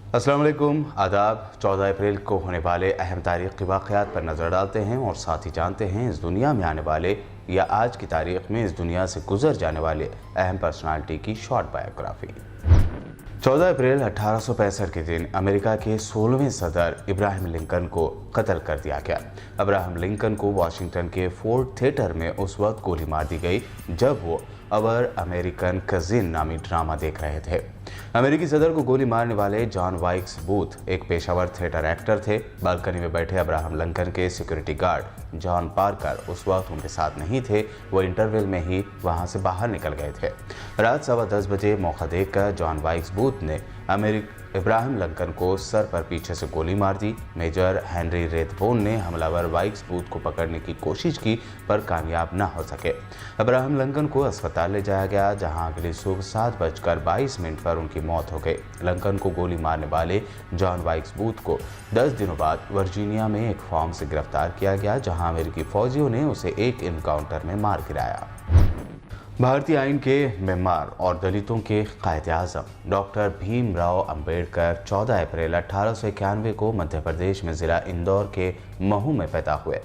अस्सलाम वालेकुम, आदाब। 14 अप्रैल को होने वाले अहम तारीख़ी वाक़यात पर नज़र डालते हैं और साथ ही जानते हैं इस दुनिया में आने वाले या आज की तारीख़ में इस दुनिया से गुजर जाने वाले अहम पर्सनालिटी की शॉर्ट बायोग्राफी। 14 अप्रैल 1865 के दिन अमेरिका के 16वें सदर इब्राहिम लिंकन को कत्ल कर दिया गया। अब्राहम लिंकन को वाशिंगटन के फोर्ड थिएटर में उस वक्त गोली मार दी गई जब वो अवर अमेरिकन कजिन नामी ड्रामा देख रहे थे। अमेरिकी सदर को गोली मारने वाले जॉन वाइक्स बूथ एक पेशावर थिएटर एक्टर थे। बालकनी में बैठे अब्राहम लिंकन के सिक्योरिटी गार्ड जॉन पार्कर उस वक्त उनके साथ नहीं थे, वो इंटरवल में ही वहां से बाहर निकल गए थे। रात 10:15 बजे मौका देखकर जॉन वाइक्स बूथ ने इब्राहिम लिंकन को सर पर पीछे से गोली मार दी। मेजर हेनरी रेथबोन ने हमलावर वाइक्स बूथ को पकड़ने की कोशिश की पर कामयाब न हो सके। इब्राहिम लिंकन को अस्पताल ले जाया गया जहां अगली सुबह 7:22 पर उनकी मौत हो गई। लिंकन को गोली मारने वाले जॉन वाइक्स बूथ को 10 दिनों बाद वर्जीनिया में एक फार्म से गिरफ्तार किया गया जहां अमेरिकी फौजियों ने उसे एक इनकाउंटर में मार गिराया। भारतीय आइन के मेम्बार और दलितों के कायद-ए-आज़म डॉक्टर भीमराव अंबेडकर 14 अप्रैल 1891 को मध्य प्रदेश में ज़िला इंदौर के महू में पैदा हुए।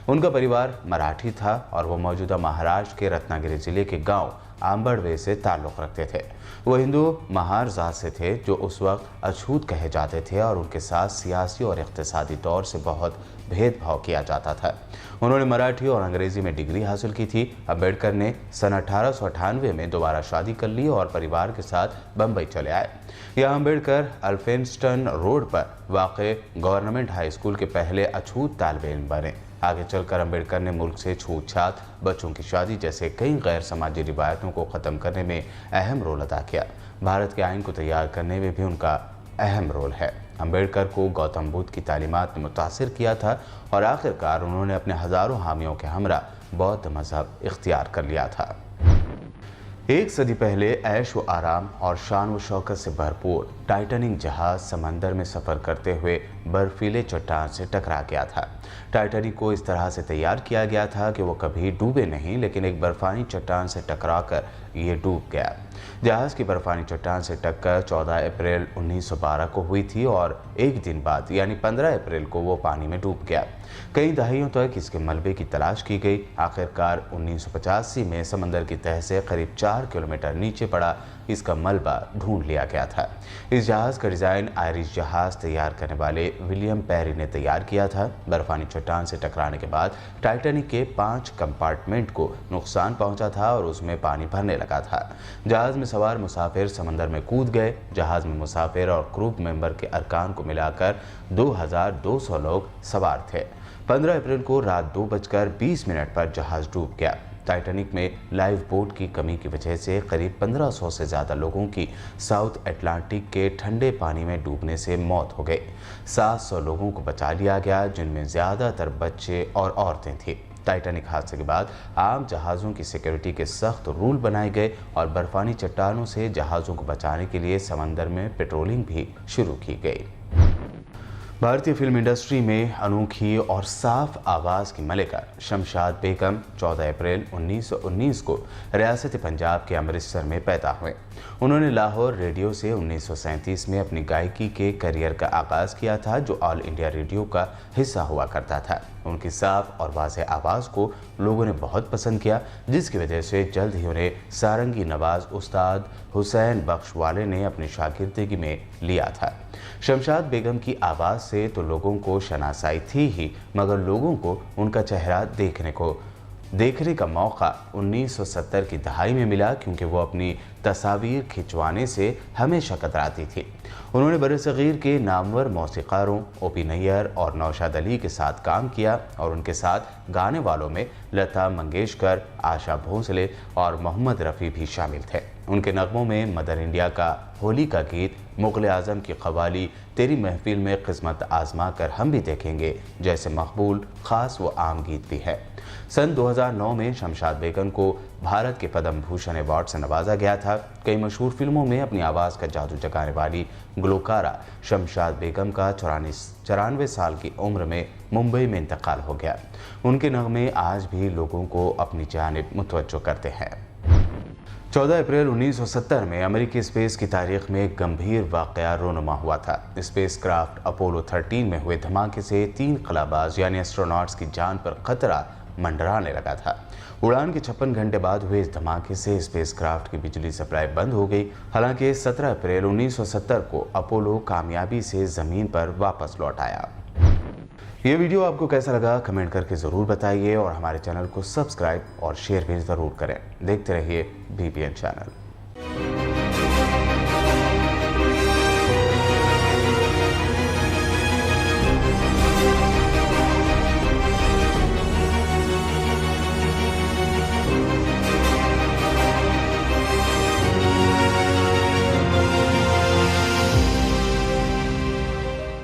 उनका परिवार मराठी था और वो मौजूदा महाराष्ट्र के रत्नागिरी जिले के गांव आंबड़वे से ताल्लुक़ रखते थे। वो हिंदू महार ज़ात से थे जो उस वक्त अछूत कहे जाते थे और उनके साथ सियासी और इक़्तिसादी तौर से बहुत भेदभाव किया जाता था। उन्होंने मराठी और अंग्रेज़ी में डिग्री हासिल की थी। अंबेडकर ने सन 1898 में दोबारा शादी कर ली और परिवार के साथ बम्बई चले आए। यहाँ अंबेडकर अल्फिंस्टन रोड पर वाक़े गवर्नमेंट हाई स्कूल के पहले अछूत तालिब-इल्म बने। आगे चलकर अंबेडकर ने मुल्क से छूत-छात, बच्चों की शादी जैसे कई गैर समाजी रिवायतों को ख़त्म करने में अहम रोल अदा किया। भारत के आइन को तैयार करने में भी उनका अहम रोल है। अंबेडकर को गौतम बुद्ध की तालीमात ने मुतासिर किया था और आखिरकार उन्होंने अपने हज़ारों हामियों के हमरा बौद्ध मजहब इख्तियार कर लिया था। एक सदी पहले ऐश व आराम और शान व शौकत से भरपूर टाइटैनिक जहाज़ समंदर में सफ़र करते हुए बर्फीले चट्टान से टकरा गया था। टाइटैनिक को इस तरह से तैयार किया गया था कि वो कभी डूबे नहीं, लेकिन एक बर्फानी चट्टान से टकराकर ये डूब गया। जहाज़ की बर्फानी चट्टान से टक्कर 14 अप्रैल 1912 को हुई थी और एक दिन बाद यानी 15 अप्रैल को वो पानी में डूब गया। कई दहाइयों तक इसके मलबे की तलाश की गई। आखिरकार 1985 में समंदर की तह से करीब 4 किलोमीटर नीचे पड़ा इसका मलबा ढूंढ लिया गया था। इस जहाज़ का डिज़ाइन आयरिश जहाज़ तैयार करने वाले विलियम पेरी ने तैयार किया था। बर्फानी चट्टान से टकराने के बाद टाइटैनिक के 5 कंपार्टमेंट को नुकसान पहुंचा था और उसमें पानी भरने लगा था। जहाज़ में सवार मुसाफिर समंदर में कूद गए। जहाज़ में मुसाफिर और क्रू मेंबर के अरकान को मिलाकर 2200 लोग सवार थे। 15 अप्रैल को रात 2:20 पर जहाज़ डूब गया। टाइटैनिक में लाइफ बोट की कमी की वजह से करीब 1500 से ज़्यादा लोगों की साउथ अटलांटिक के ठंडे पानी में डूबने से मौत हो गई। 700 लोगों को बचा लिया गया जिनमें ज़्यादातर बच्चे और औरतें थीं। टाइटैनिक हादसे के बाद आम जहाज़ों की सिक्योरिटी के सख्त रूल बनाए गए और बर्फानी चट्टानों से जहाज़ों को बचाने के लिए समंदर में पेट्रोलिंग भी शुरू की गई। भारतीय फिल्म इंडस्ट्री में अनोखी और साफ आवाज़ की मलिका शमशाद बेगम 14 अप्रैल 1919 को रियासत पंजाब के अमृतसर में पैदा हुए। उन्होंने लाहौर रेडियो से 1937 में अपनी गायकी के करियर का आगाज़ किया था जो ऑल इंडिया रेडियो का हिस्सा हुआ करता था। उनकी साफ और वाज़ेह आवाज़ को लोगों ने बहुत पसंद किया जिसकी वजह से जल्द ही उन्हें सारंगी नवाज उस्ताद हुसैन बख्श वाले ने अपनी शागिर्दगी में लिया था। शमशाद बेगम की आवाज़ से तो लोगों को शनासाई थी ही, मगर लोगों को उनका चेहरा देखने का मौका 1970 की दहाई में मिला क्योंकि वो अपनी तस्वीर खिंचवाने से हमेशा कतराती थी। उन्होंने बरसगीर के नामवर मौसीकारों ओ.पी. नैयर और नौशाद अली के साथ काम किया और उनके साथ गाने वालों में लता मंगेशकर, आशा भोसले और मोहम्मद रफ़ी भी शामिल थे। उनके नगमों में मदर इंडिया का होली का गीत, मुग़ल आज़म की क़वाली, तेरी महफिल में किस्मत आज़मा कर हम भी देखेंगे जैसे मकबूल ख़ास व आम गीत भी है। सन 2009 में शमशाद बेगम को भारत के पद्म भूषण अवार्ड से नवाजा गया था। कई मशहूर फिल्मों में अपनी आवाज़ का जादू जगाने वाली गुलकारा शमशाद बेगम का 94 साल की उम्र में मुंबई में इंतकाल हो गया। उनके नगमे आज भी लोगों को अपनी जानिब मुतवज्जो करते हैं। 14 अप्रैल 1970 में अमेरिकी स्पेस की तारीख में एक गंभीर वाक़या रोनुमा हुआ था। स्पेस क्राफ्ट अपोलो 13 में हुए धमाके से 3 खलाबाज यानी एस्ट्रोनॉट्स की जान पर खतरा मंडराने लगा था। उड़ान के 56 घंटे बाद हुए इस धमाके से स्पेस क्राफ्ट की बिजली सप्लाई बंद हो गई। हालांकि 17 अप्रैल 1970 को अपोलो कामयाबी से ज़मीन पर वापस लौट आया। ये वीडियो आपको कैसा लगा कमेंट करके ज़रूर बताइए और हमारे चैनल को सब्सक्राइब और शेयर भी ज़रूर करें। देखते रहिए BPN चैनल।